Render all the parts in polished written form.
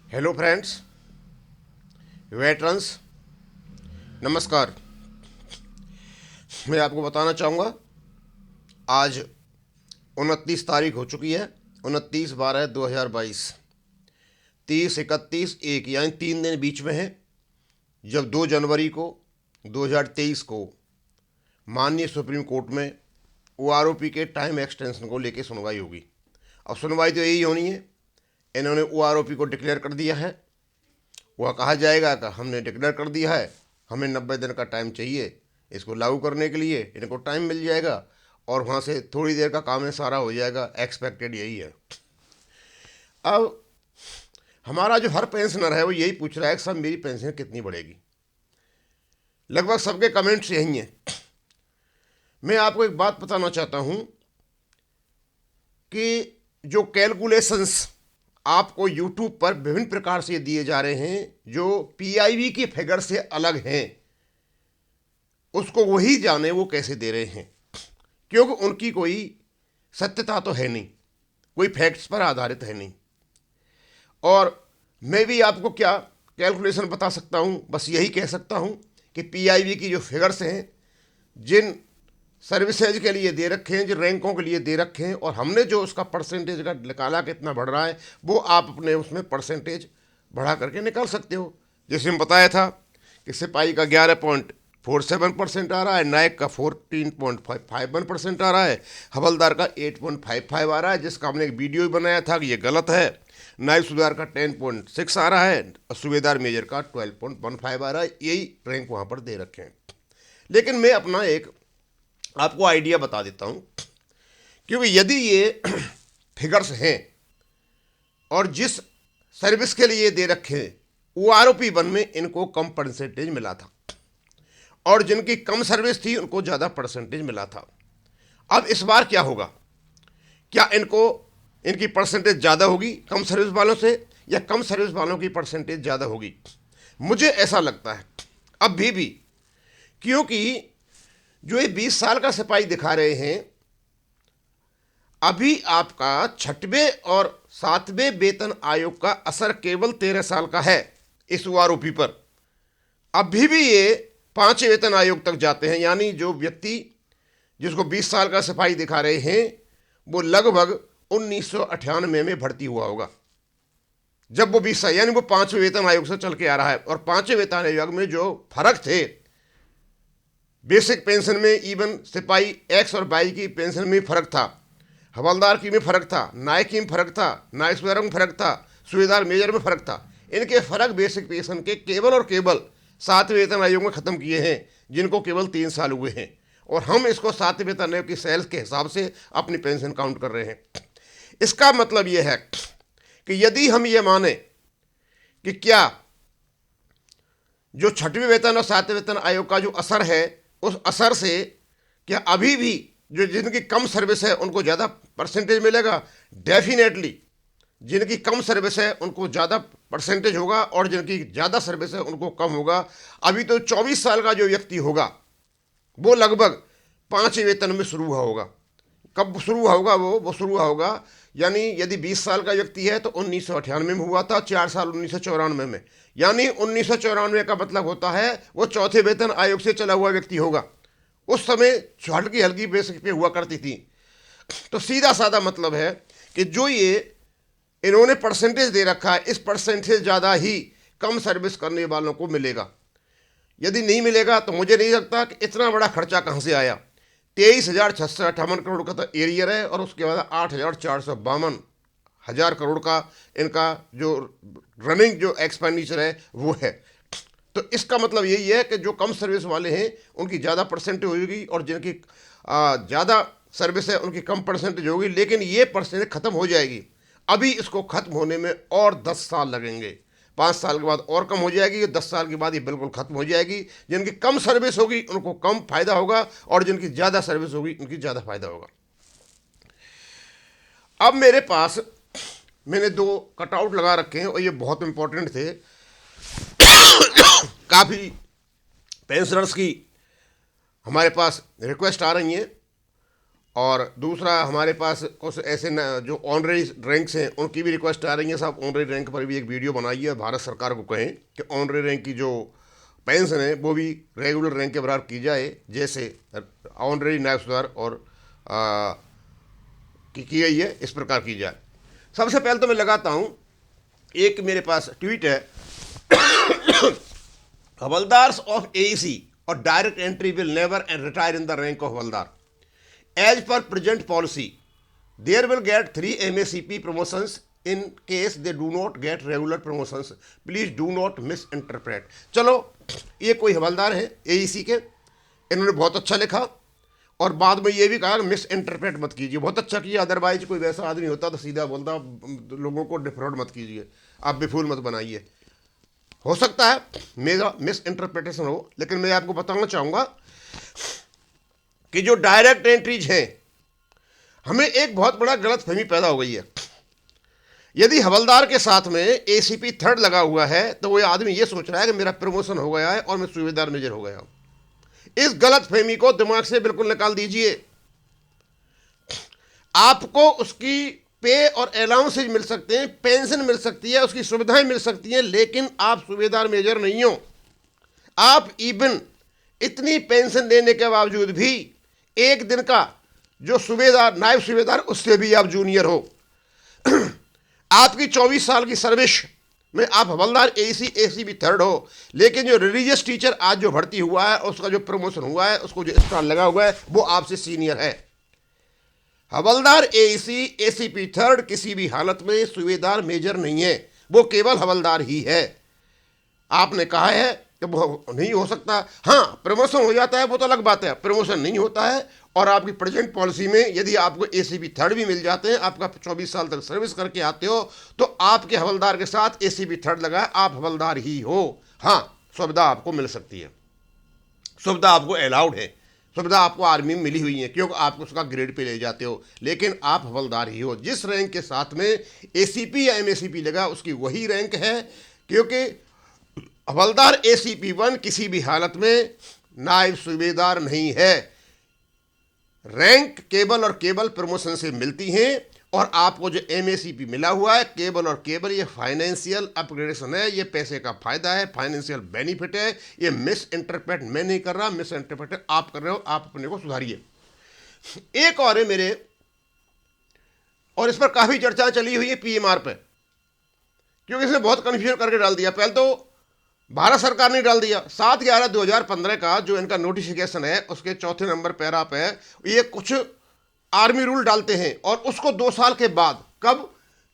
Hello friends, veterans, नमस्कार। मैं आपको बताना चाहूँगा, आज 29 तारीख हो चुकी है। 29/12/2022, 30, 31, 1 यानी 3 दिन बीच में है। जब 2 जनवरी को 2023 को माननीय सुप्रीम कोर्ट में OROP के टाइम एक्सटेंशन को लेकर सुनवाई होगी। अब सुनवाई तो यही होनी है। इन्होंने OROP को डिक्लेयर कर दिया है। वह कहा जाएगा कि हमने डिक्लेयर कर दिया है, हमें 90 दिन का टाइम चाहिए इसको लागू करने के लिए। इनको टाइम मिल जाएगा और वहाँ से थोड़ी देर का काम है, सारा हो जाएगा। एक्सपेक्टेड यही है। अब हमारा जो हर पेंशनर है वो यही पूछ रहा है कि सब मेरी पेंशन कितनी बढ़ेगी। लगभग सबके कमेंट्स यही हैं। मैं आपको एक बात बताना चाहता हूँ कि जो कैलकुलेशंस आपको यूट्यूब पर विभिन्न प्रकार से दिए जा रहे हैं, जो PIB के फिगर से अलग हैं, उसको वही जाने वो कैसे दे रहे हैं, क्योंकि उनकी कोई सत्यता तो है नहीं, कोई फैक्ट्स पर आधारित है नहीं। और मैं भी आपको क्या कैलकुलेशन बता सकता हूँ, बस यही कह सकता हूँ कि PIB की जो फिगर्स हैं, जिन सर्विसेज के लिए दे रखे हैं, जो रैंकों के लिए दे रखे हैं, और हमने जो उसका परसेंटेज का निकाला कितना बढ़ रहा है, वो आप अपने उसमें परसेंटेज बढ़ा करके निकाल सकते हो। जैसे हम बताया था कि सिपाही का 11.47% आ रहा है, नायक का 14.51% आ रहा है, हवलदार का 8.55 आ रहा है, जिसका हमने एक वीडियो भी बनाया था कि ये गलत है। नायब सूबेदार का 10.6 आ रहा है और सूबेदार मेजर का 12.15 आ रहा है। यही रैंक वहाँ पर दे रखे हैं। लेकिन मैं अपना एक आपको आइडिया बता देता हूँ, क्योंकि यदि ये फिगर्स हैं और जिस सर्विस के लिए दे रखे हैं, OROP 1 में इनको कम परसेंटेज मिला था और जिनकी कम सर्विस थी उनको ज़्यादा परसेंटेज मिला था। अब इस बार क्या होगा? क्या इनकी परसेंटेज ज़्यादा होगी कम सर्विस वालों से, या कम सर्विस वालों की परसेंटेज ज़्यादा होगी? मुझे ऐसा लगता है अब भी, क्योंकि जो ये 20 साल का सिपाही दिखा रहे हैं, अभी आपका 6वें और 7वें वेतन आयोग का असर केवल 13 साल का है इस OROP पर। अभी भी ये 5वें वेतन आयोग तक जाते हैं, यानी जो व्यक्ति जिसको 20 साल का सिपाही दिखा रहे हैं, वो लगभग 1998 में भर्ती हुआ होगा, जब वो 20 साल, यानी वो 5वें वेतन आयोग से चल के आ रहा है। और 5वें वेतन आयोग में जो फर्क थे बेसिक पेंशन में, इवन सिपाही X और Y की पेंशन में फर्क था, हवलदार की में फर्क था, नायक की में फर्क था, नायक सूबेदार में फर्क था, सूबेदार मेजर में फर्क था। इनके फर्क बेसिक पेंशन के केवल और केवल 7वें वेतन आयोग में ख़त्म किए हैं, जिनको केवल 3 साल हुए हैं। और हम इसको 7वें वेतन आयोग की सेल्स के हिसाब से अपनी पेंशन काउंट कर रहे हैं। इसका मतलब यह है कि यदि हम ये माने कि क्या जो 6वें वेतन और 7वें वेतन आयोग का जो असर है, उस असर से क्या अभी भी जो जिनकी कम सर्विस है उनको ज़्यादा परसेंटेज मिलेगा? डेफिनेटली जिनकी कम सर्विस है उनको ज़्यादा परसेंटेज होगा और जिनकी ज़्यादा सर्विस है उनको कम होगा। अभी तो 24 साल का जो व्यक्ति होगा वो लगभग 5वें वेतन में शुरू हुआ होगा। कब शुरू हुआ होगा? वो शुरू हुआ होगा, यानी यदि 20 साल का व्यक्ति है तो 1998 में हुआ था, 4 साल 1994 में, यानी 1994 का मतलब होता है वो 4थे वेतन आयोग से चला हुआ व्यक्ति होगा। उस समय हल्की हल्की बेसिक पे हुआ करती थी। तो सीधा साधा मतलब है कि जो ये इन्होंने परसेंटेज दे रखा है, इस परसेंटेज ज़्यादा ही कम सर्विस करने वालों को मिलेगा। यदि नहीं मिलेगा तो मुझे नहीं लगता कि इतना बड़ा खर्चा कहाँ से आया। 23,658 करोड़ का तो एरियर है और उसके बाद 8,452 हजार करोड़ का इनका जो रनिंग जो एक्सपेंडिचर है वो है। तो इसका मतलब यही है कि जो कम सर्विस वाले हैं उनकी ज़्यादा परसेंटेज होगी और जिनकी ज़्यादा सर्विस है उनकी कम परसेंटेज होगी। लेकिन ये परसेंटेज ख़त्म हो जाएगी। अभी इसको ख़त्म होने में और 10 साल लगेंगे। 5 साल के बाद और कम हो जाएगी, 10 साल के बाद ये बिल्कुल ख़त्म हो जाएगी। जिनकी कम सर्विस होगी उनको कम फायदा होगा और जिनकी ज़्यादा सर्विस होगी उनकी ज़्यादा फायदा होगा। अब मेरे पास मैंने 2 कटआउट लगा रखे हैं और ये बहुत इंपॉर्टेंट थे। काफ़ी पेंशनर्स की हमारे पास रिक्वेस्ट आ रही हैं और दूसरा हमारे पास कुछ ऐसे जो ऑनरेरी रैंक्स हैं उनकी भी रिक्वेस्ट आ रही है, साहब ऑनरेरी रैंक पर भी एक वीडियो बनाइए, भारत सरकार को कहें कि ऑनरेरी रैंक की जो पेंशन है वो भी रेगुलर रैंक के बराबर की जाए, जैसे ऑनरेरी नायब सूबेदार और की गई है इस प्रकार की जाए। सबसे पहले तो मैं लगाता हूँ, एक मेरे पास ट्वीट है, हवलदार्स ऑफ एईसी और direct entry will never end retire in the rank of havildar as per present policy there will get 3 MACP promotions in case they do not get regular promotions, please do not misinterpret। चलो, ये कोई हवलदार है AEC के, इन्होंने बहुत अच्छा लिखा और बाद में ये भी कहा मिस इंटरप्रेट मत कीजिए। बहुत अच्छा किया, अदरवाइज कोई वैसा आदमी होता तो सीधा बोलता लोगों को डिफ्रॉड मत कीजिए, आप बेफूल मत बनाइए। हो सकता है मेरा मिस इंटरप्रिटेशन हो, लेकिन मैं आपको बताना चाहूँगा कि जो डायरेक्ट एंट्रीज हैं, हमें एक बहुत बड़ा गलतफहमी पैदा हो गई है। यदि हवलदार के साथ में ACP 3rd लगा हुआ है तो वो आदमी ये सोच रहा है कि मेरा प्रमोशन हो गया है और मैं सूबेदार मेजर हो गया हूं। इस गलतफहमी को दिमाग से बिल्कुल निकाल दीजिए। आपको उसकी पे और अलाउंसेज मिल सकते हैं, पेंशन मिल सकती है, उसकी सुविधाएं मिल सकती हैं, लेकिन आप सूबेदार मेजर नहीं हो। आप इवन इतनी पेंशन देने के बावजूद भी एक दिन का जो सूबेदार नायब सूबेदार उससे भी आप जूनियर हो। आपकी 24 साल की सर्विस में आप हवलदार ACP 3rd हो, लेकिन जो रिलीजियस टीचर आज जो भर्ती हुआ है उसका जो प्रमोशन हुआ है, उसको जो स्टार लगा हुआ है, वो आपसे सीनियर है। हवलदार ACP 3rd किसी भी हालत में सूबेदार मेजर नहीं है, वो केवल हवलदार ही है। आपने कहा है कि वो नहीं हो सकता, हाँ प्रमोशन हो जाता है वो तो अलग बात है, प्रमोशन नहीं होता है। और आपकी प्रेजेंट पॉलिसी में यदि आपको ACP 3rd भी मिल जाते हैं, आपका 24 साल तक सर्विस करके आते हो, तो आपके हवलदार के साथ ACP 3rd लगा है, आप हवलदार ही हो। हाँ, सुविधा आपको मिल सकती है, सुविधा आपको अलाउड है, सुविधा आपको आर्मी में मिली हुई है क्योंकि आप उसका ग्रेड पे ले जाते हो, लेकिन आप हवलदार ही हो। जिस रैंक के साथ में ACP या MACP लगा उसकी वही रैंक है, क्योंकि हवलदार ACP 1 किसी भी हालत में नायब सूबेदार नहीं है। रैंक केवल और केवल प्रमोशन से मिलती हैं, और आपको जो MACP मिला हुआ है केवल और केवल ये फाइनेंशियल अपग्रेडेशन है, ये पैसे का फायदा है, फाइनेंशियल बेनिफिट है। ये मिस इंटरप्रेट मैं नहीं कर रहा, मिस इंटरप्रेट आप कर रहे हो, आप अपने को सुधारिए। एक और है मेरे, और इस पर काफी चर्चा चली हुई है PMR पे, क्योंकि इसने बहुत कंफ्यूजन करके डाल दिया। पहले तो भारत सरकार ने डाल दिया, 7/11/2015 का जो इनका नोटिफिकेशन है उसके 4थे नंबर पैरा पे ये कुछ आर्मी रूल डालते हैं, और उसको 2 साल के बाद, कब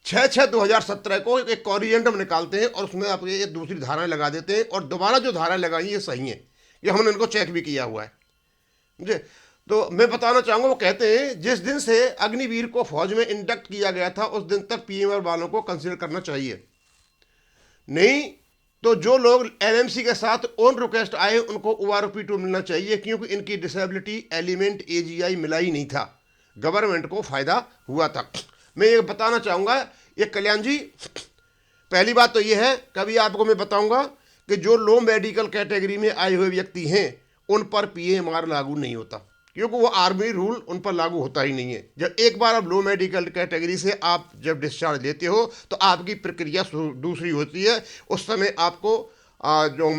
6/6/2017 को एक कॉरिजेंडम निकालते हैं और उसमें आप ये दूसरी धाराएं लगा देते हैं, और दोबारा जो धाराएं लगाई ये सही हैं, ये हमने इनको चेक भी किया हुआ है मुझे। तो मैं बताना चाहूँगा, वो कहते हैं जिस दिन से अग्निवीर को फौज में इंडक्ट किया गया था उस दिन तक PMR वालों को कंसिडर करना चाहिए, नहीं तो जो लोग LMC के साथ ऑन रिक्वेस्ट आए उनको ORP2 मिलना चाहिए, क्योंकि इनकी डिसेबिलिटी एलिमेंट AGI मिला ही नहीं था, गवर्नमेंट को फायदा हुआ था। मैं ये बताना चाहूँगा, ये कल्याण जी, पहली बात तो ये है, कभी आपको मैं बताऊंगा कि जो लो मेडिकल कैटेगरी में आए हुए व्यक्ति हैं उन पर PMR लागू नहीं होता, क्योंकि वो आर्मी रूल उन पर लागू होता ही नहीं है। जब एक बार आप लो मेडिकल कैटेगरी से आप जब डिस्चार्ज लेते हो तो आपकी प्रक्रिया दूसरी होती है। उस समय आपको जो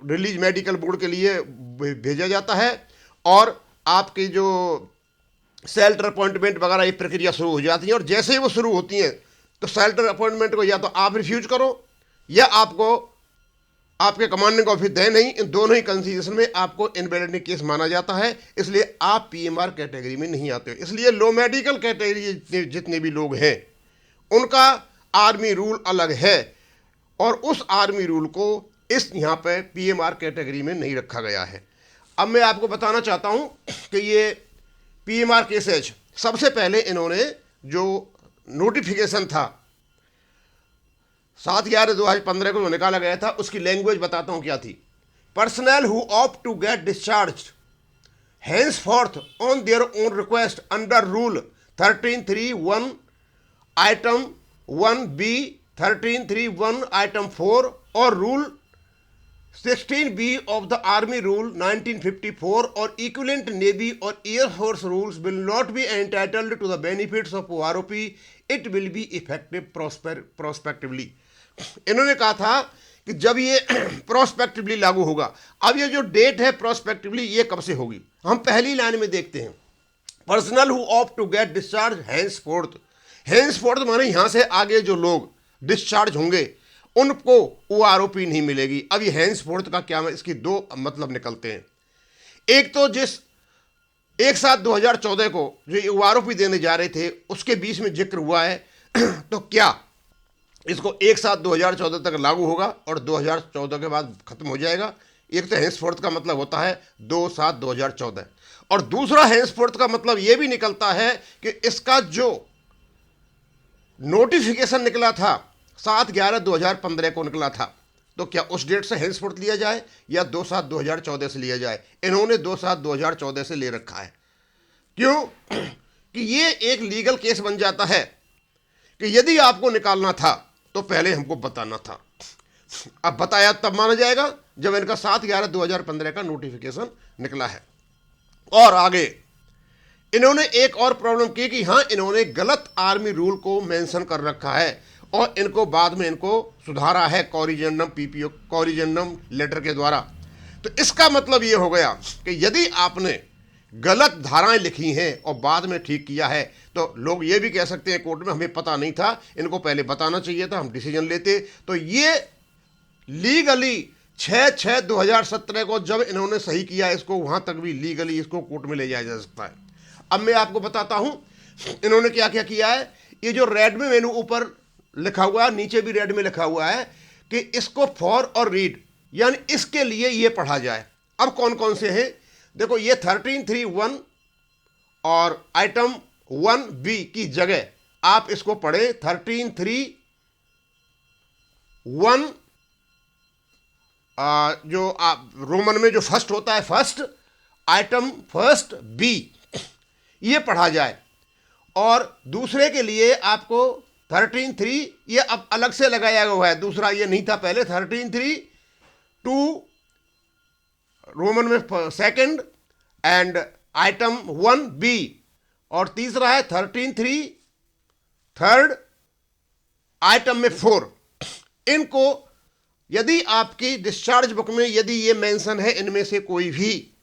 रिलीज मेडिकल बोर्ड के लिए भेजा जाता है, और आपकी जो सेल्टर अपॉइंटमेंट वगैरह ये प्रक्रिया शुरू हो जाती है। और जैसे ही वो शुरू होती हैं तो सेल्टर अपॉइंटमेंट को या तो आप रिफ्यूज करो या आपको आपके कमांडिंग ऑफिस दे नहीं, इन दोनों ही कंसीडरेशन में आपको इनवैलिडिटी केस माना जाता है, इसलिए आप PMR कैटेगरी में नहीं आते हो। इसलिए लो मेडिकल कैटेगरी जितने भी लोग हैं उनका आर्मी रूल अलग है, और उस आर्मी रूल को इस यहाँ पे PMR कैटेगरी में नहीं रखा गया है। अब मैं आपको बताना चाहता हूँ कि ये PMR केसेज सबसे पहले इन्होंने जो नोटिफिकेशन था 7/11/2015 को जो निकाला गया था उसकी लैंग्वेज बताता हूं क्या थी। Personnel who opt to get discharge henceforth on their own request under rule 13(3)(1) item 1B 13(3)(1) item 4 और rule 16B of the Army Rule 1954 or equivalent Navy or Air Force rules will not be entitled to the benefits of OROP. It will be effective prospectively. इन्होंने कहा था कि जब ये prospectively लागू होगा। अब ये जो डेट है प्रोस्पेक्टिवली, ये कब से होगी? हम पहली लाइन में देखते हैं, personal who opt to get discharge henceforth माने यहां से आगे जो लोग डिस्चार्ज होंगे उनको ओआरओपी नहीं मिलेगी। अब ये हैंसफोर्थ का क्या, इसकी दो मतलब निकलते हैं। एक तो जिस 1/7/2014 को जो ओआरओपी देने जा रहे थे उसके बीच में जिक्र हुआ है तो क्या इसको 1/7/2014 तक लागू होगा और 2014 के बाद खत्म हो जाएगा? एक तो हैंसफोर्थ का मतलब होता है 2/7/2014 और दूसरा हैंसफोर्थ का मतलब यह भी निकलता है कि इसका जो नोटिफिकेशन निकला था 7/11/2015 को निकला था, तो क्या उस डेट से हैंसफोर्थ लिया जाए या 2/7/2014 से लिया जाए? इन्होंने 2/7/2014 से ले रखा है। क्यों? कि ये एक लीगल केस बन जाता है कि यदि आपको निकालना था तो पहले हमको बताना था। अब बताया तब माना जाएगा जब इनका 7/11/2015 का नोटिफिकेशन निकला है। और आगे इन्होंने एक और प्रॉब्लम की कि हाँ, इन्होंने गलत आर्मी रूल को मेंशन कर रखा है और इनको बाद में इनको सुधारा है कॉरिजेंडम लेटर के द्वारा। तो इसका मतलब ये हो गया कि यदि आपने गलत धाराएं लिखी हैं और बाद में ठीक किया है तो लोग ये भी कह सकते हैं कोर्ट में हमें पता नहीं था, इनको पहले बताना चाहिए था, हम डिसीजन लेते। तो ये लीगली 6/6/2017 को जब इन्होंने सही किया इसको, वहां तक भी लीगली इसको कोर्ट में ले जाया जा सकता है। अब मैं आपको बताता हूं इन्होंने क्या क्या किया है। ये जो रेड में मेनू ऊपर लिखा हुआ है, नीचे भी रेड में लिखा हुआ है कि इसको फॉर और रीड, यानी इसके लिए ये पढ़ा जाए। अब कौन कौन से हैं देखो, ये 13(3)(1) और आइटम 1B की जगह आप इसको पढ़े 13(3)(1), जो रोमन में जो फर्स्ट होता है फर्स्ट, आइटम फर्स्ट B, ये पढ़ा जाए। और दूसरे के लिए आपको 13(3), ये अब अलग से लगाया हुआ है, दूसरा ये नहीं था पहले। 13(3)(2) रोमन में सेकंड एंड आइटम 1B, और तीसरा है 13(3) थर्ड, आइटम में 4। इनको यदि आपकी डिस्चार्ज बुक में यदि ये मेंशन है इनमें से कोई भी,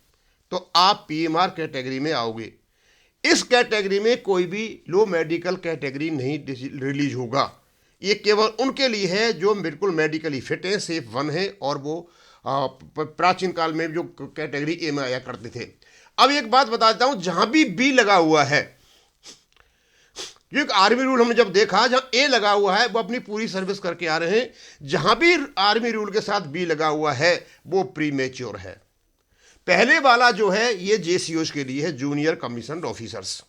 तो आप पीएमआर कैटेगरी में आओगे। इस कैटेगरी में कोई भी लो मेडिकल कैटेगरी नहीं रिलीज होगा। ये केवल उनके लिए है जो बिल्कुल मेडिकली फिट है, सेफ 1 है, और वो प्राचीन काल में जो कैटेगरी ए में आया करते थे। अब एक बात बता देता हूं, जहां भी बी लगा हुआ है, क्योंकि आर्मी रूल हमने जब देखा जहां ए लगा हुआ है वो अपनी पूरी सर्विस करके आ रहे हैं, जहां भी आर्मी रूल के साथ बी लगा हुआ है वो प्रीमेच्योर है। पहले वाला जो है ये जेसीओज के लिए है, जूनियर कमीशन्ड ऑफिसर्स,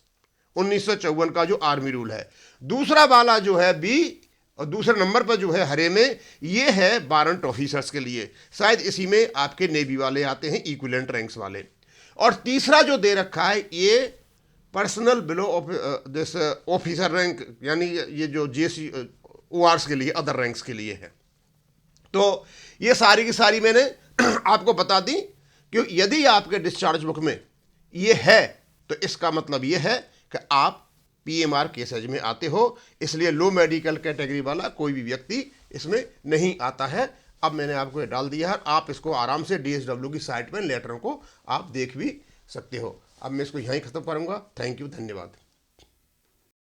1954 का जो आर्मी रूल है। दूसरा वाला जो है बी, और दूसरे नंबर पर जो है हरे में, ये है वारंट ऑफिसर्स के लिए, शायद इसी में आपके नेवी वाले आते हैं, इक्विवेलेंट रैंक्स वाले। और तीसरा जो दे रखा है ये पर्सनल बिलो ऑफिसर रैंक, यानी ये जो जेसी ओआरस के लिए, अदर रैंक्स के लिए है। तो ये सारी की सारी मैंने आपको बता दी कि यदि आपके डिस्चार्ज बुक में ये है तो इसका मतलब ये है कि आप पीएमआर केसेज में आते हो, इसलिए लो मेडिकल कैटेगरी वाला कोई भी व्यक्ति इसमें नहीं आता है। अब मैंने आपको ये डाल दिया है, आप इसको आराम से डीएसडब्ल्यू की साइट में लेटरों को आप देख भी सकते हो। अब मैं इसको यहीं ख़त्म करूँगा। थैंक यू, धन्यवाद।